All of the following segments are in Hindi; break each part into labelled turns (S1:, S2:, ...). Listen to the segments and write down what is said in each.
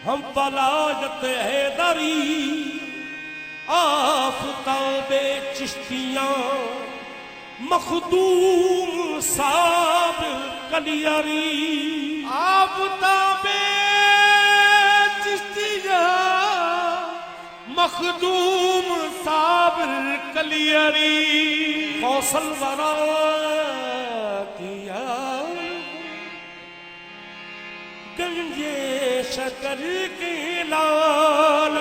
S1: हम वलायत हैदरी आफताबे चिश्तियां मखदूम साबिर कलियारी
S2: आफताबे चिश्तियां मखदूम साबिर कलियारी
S1: कौशल वरा किया गंजे शकर के लाल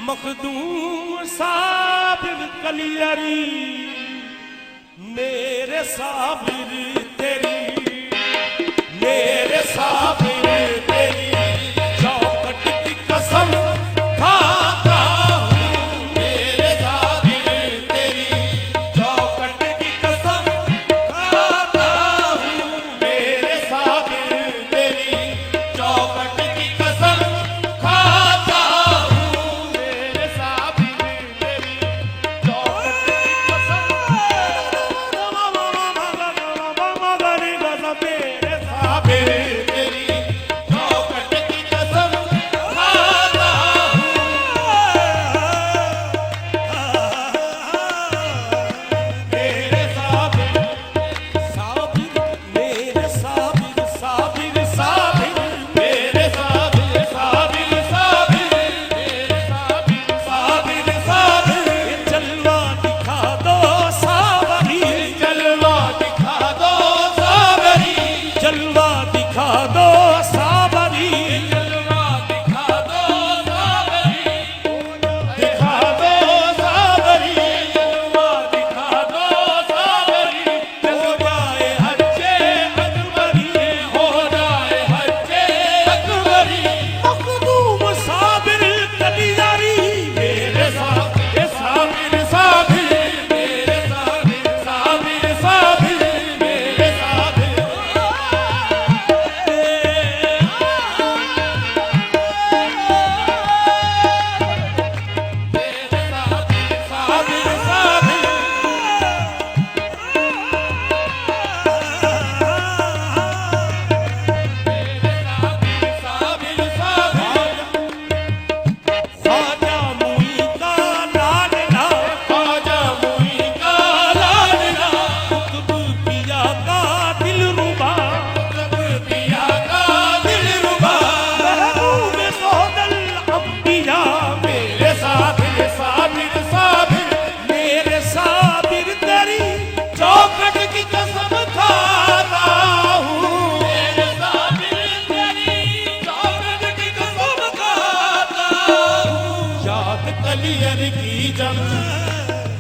S1: मखदूम साबिर कलियारी मेरे साबिर तेरी मेरे साबिर तेरी चौखट की कसम खाता हूँ मेरे साबिर तेरी चौखट की कसम खाता हूँ मेरे साबिर तेरी चौखट की कसम खाता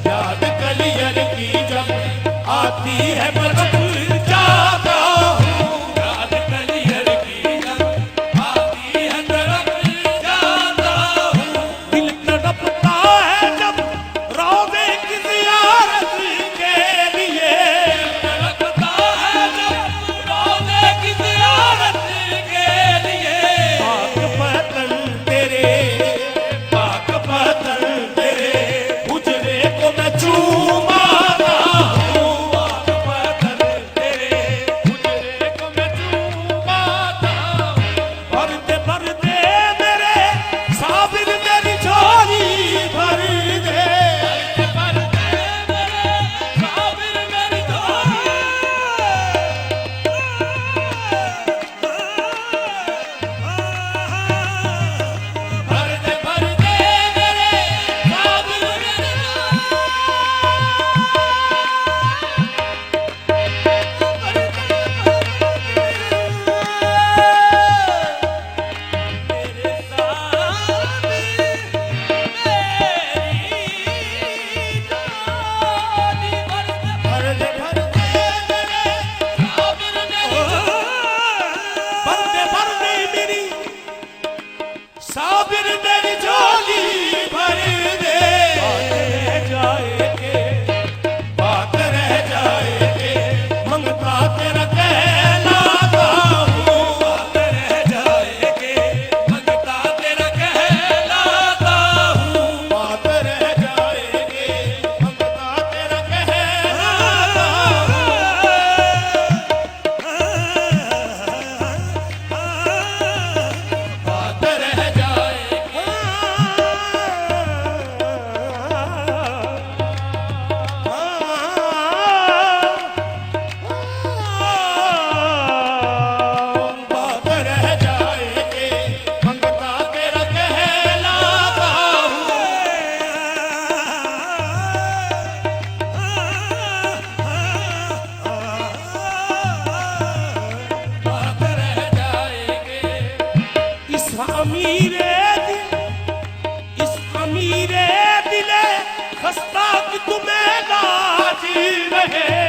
S1: याद कलियर की जब आती है बरफ जाता हूँ याद कलियर की जब आती है बरफ जाता हूँ दिल तड़पता है जब रोज़े की ज़ियारत के लिए तड़पता है जब रोज़े की ज़ियारत के लिए पाक पतन तेरे पाक पतन तेरे हुजरे को मैं चूमाता हूँ पाक पतन
S2: अमीरे दिल, इस अमीरे दिले खस्ता की तुम्हें लाज रहे।